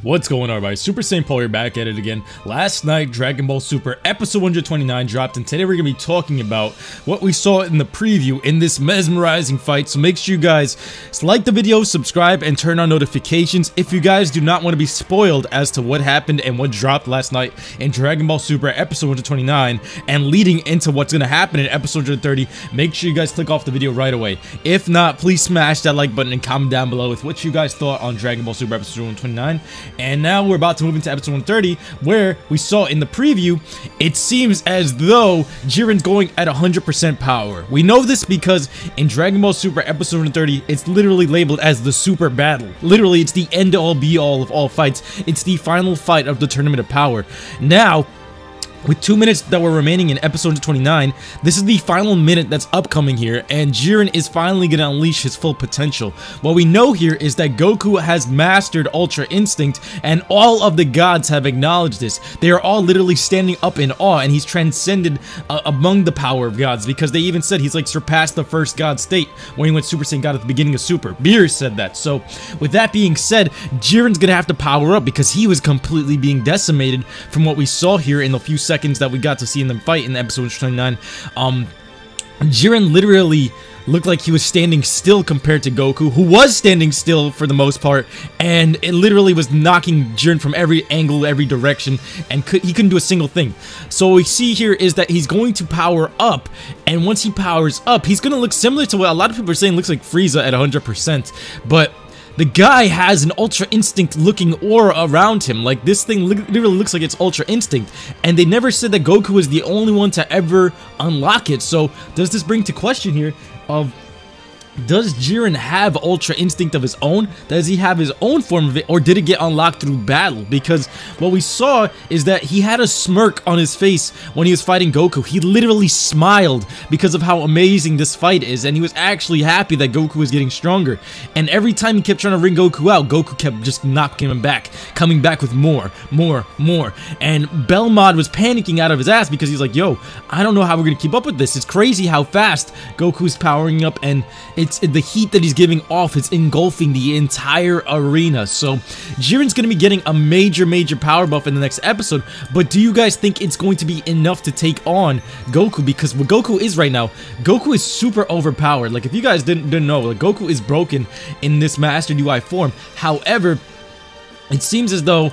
What's going on, everybody? Super Saiyan Paul here, back at it again. Last night, Dragon Ball Super Episode 129 dropped, and today we're going to be talking about what we saw in the preview in this mesmerizing fight. So make sure you guys like the video, subscribe, and turn on notifications if you guys do not want to be spoiled as to what happened and what dropped last night in Dragon Ball Super Episode 129 and leading into what's going to happen in Episode 130. Make sure you guys click off the video right away. If not, please smash that like button and comment down below with what you guys thought on Dragon Ball Super Episode 129. And now we're about to move into episode 130, where we saw in the preview, it seems as though Jiren's going at 100% power. We know this because in Dragon Ball Super Episode 130, it's literally labeled as the Super Battle. Literally, it's the end-all be-all of all fights. It's the final fight of the Tournament of Power. Now, with 2 minutes that were remaining in episode 29, this is the final minute that's upcoming here, and Jiren is finally going to unleash his full potential. What we know here is that Goku has mastered Ultra Instinct, and all of the gods have acknowledged this. They are all literally standing up in awe, and he's transcended among the power of gods, because they even said he's like surpassed the first god state when he went Super Saiyan God at the beginning of Super. Beer said that. So with that being said, Jiren's going to have to power up because he was completely being decimated from what we saw here in the few seconds that we got to see in them fight in episode 29. Jiren literally looked like he was standing still compared to Goku, who was standing still for the most part, and it literally was knocking Jiren from every angle, every direction, and he couldn't do a single thing. So what we see here is that he's going to power up, and once he powers up, he's going to look similar to what a lot of people are saying looks like Frieza at 100%, but the guy has an Ultra Instinct looking aura around him. Like, this thing literally looks like it's Ultra Instinct. And they never said that Goku was the only one to ever unlock it. So, does this bring to question here of, does Jiren have Ultra Instinct of his own? Does he have his own form of it, or did it get unlocked through battle? Because what we saw is that he had a smirk on his face when he was fighting Goku. He literally smiled because of how amazing this fight is, and he was actually happy that Goku was getting stronger. And every time he kept trying to ring Goku out, Goku kept just knocking him back, coming back with more. And Belmod was panicking out of his ass because he's like, yo, I don't know how we're gonna keep up with this. It's crazy how fast Goku's powering up, and it's the heat that he's giving off. It's engulfing the entire arena. So Jiren's going to be getting a major power buff in the next episode. But do you guys think it's going to be enough to take on Goku? Because what Goku is right now, Goku is super overpowered. Like, if you guys didn't know, like, Goku is broken in this Mastered UI form. However, it seems as though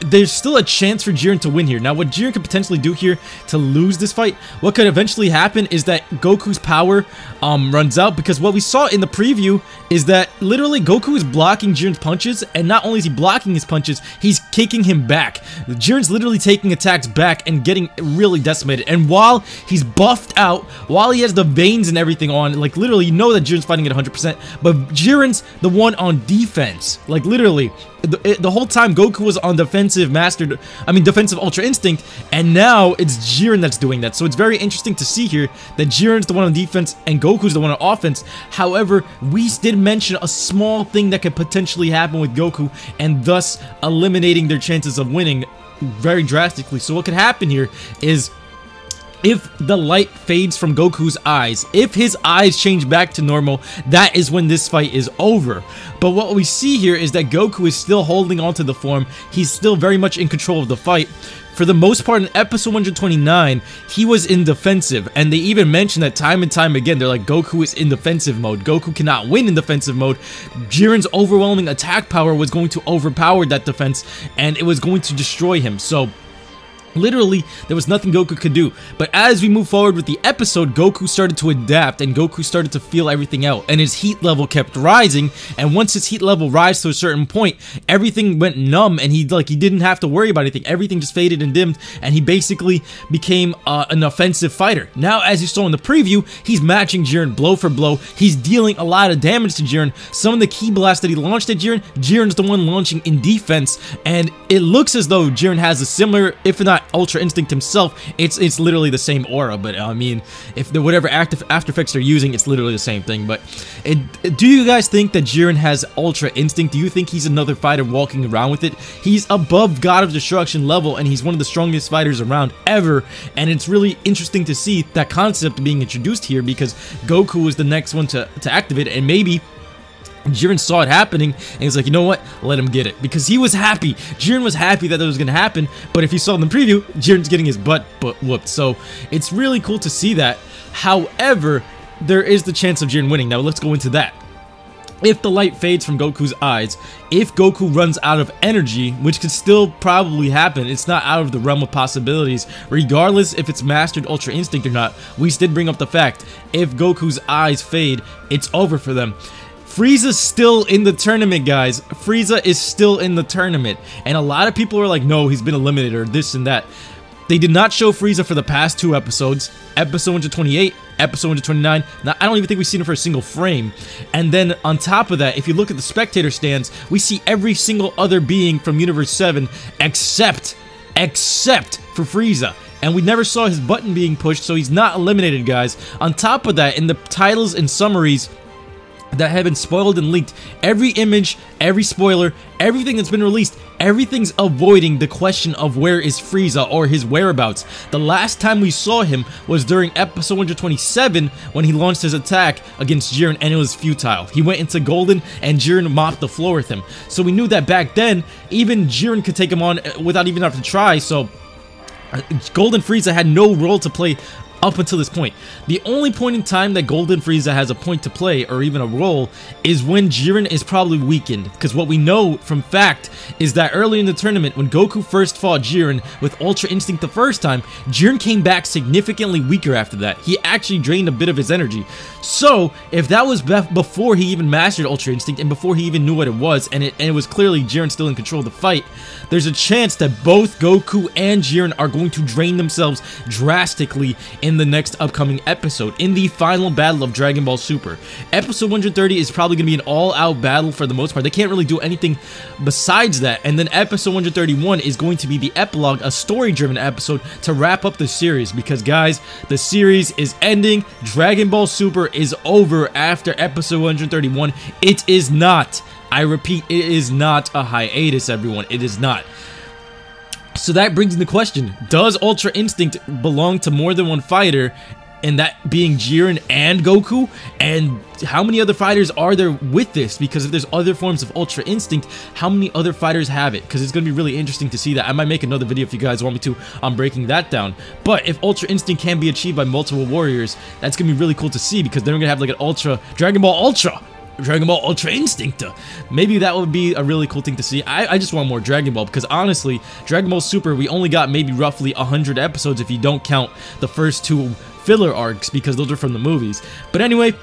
there's still a chance for Jiren to win here. Now, what Jiren could potentially do here to lose this fight, what could eventually happen is that Goku's power runs out, because what we saw in the preview is that literally Goku is blocking Jiren's punches, and not only is he blocking his punches, he's kicking him back. Jiren's literally taking attacks back and getting really decimated, and while he's buffed out, while he has the veins and everything on, like, literally, you know that Jiren's fighting at 100%, but Jiren's the one on defense. Like, literally, the whole time Goku was on defensive Ultra Instinct, and now it's Jiren that's doing that. So it's very interesting to see here that Jiren's the one on defense and Goku's the one on offense. However, we did mention a small thing that could potentially happen with Goku, and thus eliminating their chances of winning very drastically. So what could happen here is, if the light fades from Goku's eyes, if his eyes change back to normal, that is when this fight is over. But what we see here is that Goku is still holding on to the form. He's still very much in control of the fight. For the most part, in episode 129, he was in defensive, and they even mentioned that time and time again. They're like, Goku is in defensive mode. Goku cannot win in defensive mode. Jiren's overwhelming attack power was going to overpower that defense, and it was going to destroy him. So literally, there was nothing Goku could do. But as we move forward with the episode, Goku started to adapt, and Goku started to feel everything out, and his heat level kept rising. And once his heat level rise to a certain point, everything went numb, and he didn't have to worry about anything. Everything just faded and dimmed, and he basically became an offensive fighter. Now, as you saw in the preview, he's matching Jiren blow for blow. He's dealing a lot of damage to Jiren. Some of the key blasts that he launched at Jiren, Jiren's the one launching in defense, and it looks as though Jiren has a similar, if not Ultra Instinct himself. It's literally the same aura, but I mean, if the whatever after effects they're using, it's literally the same thing. But do you guys think that Jiren has Ultra Instinct? Do you think he's another fighter walking around with it? He's above God of Destruction level, and he's one of the strongest fighters around ever, and it's really interesting to see that concept being introduced here, because Goku is the next one to activate it, and maybe Jiren saw it happening, and he was like, you know what? Let him get it. Because he was happy. Jiren was happy that was going to happen, but if you saw in the preview, Jiren's getting his butt whooped. So it's really cool to see that. However, there is the chance of Jiren winning. Now, let's go into that. If the light fades from Goku's eyes, if Goku runs out of energy, which could still probably happen, it's not out of the realm of possibilities, regardless if it's mastered Ultra Instinct or not. We did bring up the fact, if Goku's eyes fade, it's over for them. Frieza's still in the tournament, guys. Frieza is still in the tournament. And a lot of people are like, no, he's been eliminated or this and that. They did not show Frieza for the past 2 episodes. Episode 128, episode 129. Now, I don't even think we've seen him for a single frame. And then on top of that, if you look at the spectator stands, we see every single other being from Universe 7 except for Frieza. And we never saw his button being pushed, so he's not eliminated, guys. On top of that, in the titles and summaries that have been spoiled and leaked, every image, every spoiler, everything that's been released, everything's avoiding the question of where is Frieza or his whereabouts. The last time we saw him was during episode 127 when he launched his attack against Jiren, and it was futile. He went into Golden and Jiren mopped the floor with him. So we knew that back then, even Jiren could take him on without even having to try, so Golden Frieza had no role to play up until this point. The only point in time that Golden Frieza has a point to play, or even a role, is when Jiren is probably weakened. Because what we know from fact is that early in the tournament, when Goku first fought Jiren with Ultra Instinct the first time, Jiren came back significantly weaker after that. He actually drained a bit of his energy. So, if that was before he even mastered Ultra Instinct, and before he even knew what it was, and it was clearly Jiren still in control of the fight, there's a chance that both Goku and Jiren are going to drain themselves drastically in the next upcoming episode, in the final battle of Dragon Ball Super. Episode 130 is probably going to be an all-out battle for the most part. They can't really do anything besides that. And then episode 131 is going to be the epilogue, a story-driven episode to wrap up the series. Because, guys, the series is ending. Dragon Ball Super is over after episode 131. It is not, I repeat, it is not a hiatus, everyone. It is not. So that brings in the question, does Ultra Instinct belong to more than one fighter, and that being Jiren and Goku? And how many other fighters are there with this? Because if there's other forms of Ultra Instinct, how many other fighters have it? Because it's going to be really interesting to see that. I might make another video if you guys want me to on breaking that down. But if Ultra Instinct can be achieved by multiple warriors, that's going to be really cool to see, because then we're going to have like an Ultra, Dragon Ball Ultra Instinct. Maybe that would be a really cool thing to see. I just want more Dragon Ball, because honestly, Dragon Ball Super, we only got maybe roughly 100 episodes if you don't count the first 2 filler arcs, because those are from the movies. But anyway,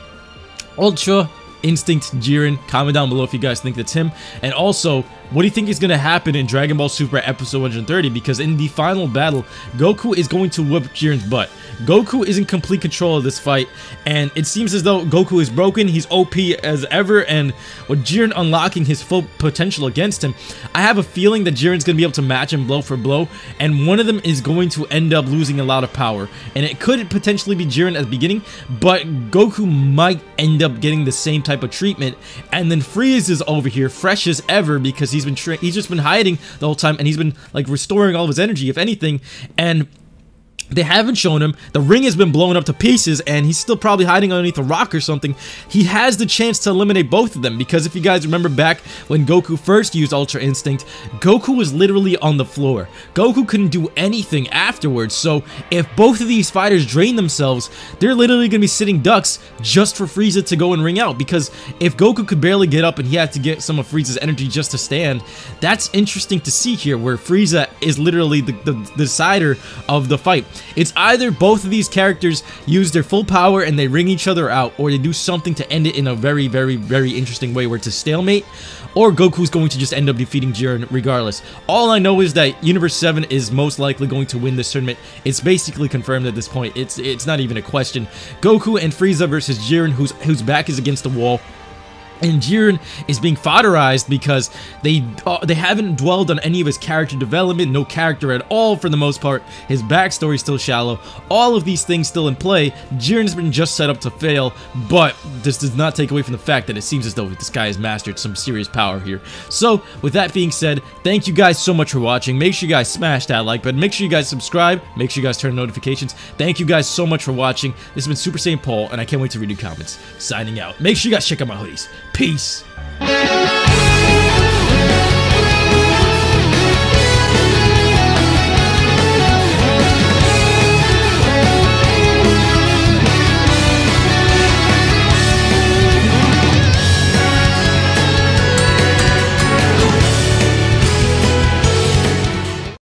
Ultra Instinct Jiren, comment down below if you guys think that's him. And also, what do you think is going to happen in Dragon Ball Super episode 130? Because in the final battle, Goku is going to whoop Jiren's butt. Goku is in complete control of this fight, and it seems as though Goku is broken. He's OP as ever, and with Jiren unlocking his full potential against him, I have a feeling that Jiren's going to be able to match him blow for blow, and one of them is going to end up losing a lot of power. And it could potentially be Jiren at the beginning, but Goku might end up getting the same type of treatment. And then Frieza is over here, fresh as ever, because he's just been hiding the whole time, and he's been like restoring all of his energy, if anything. And they haven't shown him. The ring has been blown up to pieces, and he's still probably hiding underneath a rock or something. He has the chance to eliminate both of them, because if you guys remember back when Goku first used Ultra Instinct, Goku was literally on the floor. Goku couldn't do anything afterwards, so if both of these fighters drain themselves, they're literally going to be sitting ducks just for Frieza to go and ring out, because if Goku could barely get up and he had to get some of Frieza's energy just to stand, that's interesting to see here, where Frieza is literally the decider of the fight. It's either both of these characters use their full power and they ring each other out, or they do something to end it in a very, very, very interesting way where it's a stalemate, or Goku's going to just end up defeating Jiren regardless. All I know is that Universe 7 is most likely going to win this tournament. It's basically confirmed at this point. It's not even a question. Goku and Frieza versus Jiren, whose back is against the wall. And Jiren is being fodderized because they haven't dwelled on any of his character development, no character at all for the most part. His backstory is still shallow. All of these things still in play. Jiren's been just set up to fail, but this does not take away from the fact that it seems as though this guy has mastered some serious power here. So, with that being said, thank you guys so much for watching. Make sure you guys smash that like button. Make sure you guys subscribe. Make sure you guys turn on notifications. Thank you guys so much for watching. This has been Super Saiyan Paul, and I can't wait to read your comments. Signing out. Make sure you guys check out my hoodies. Peace.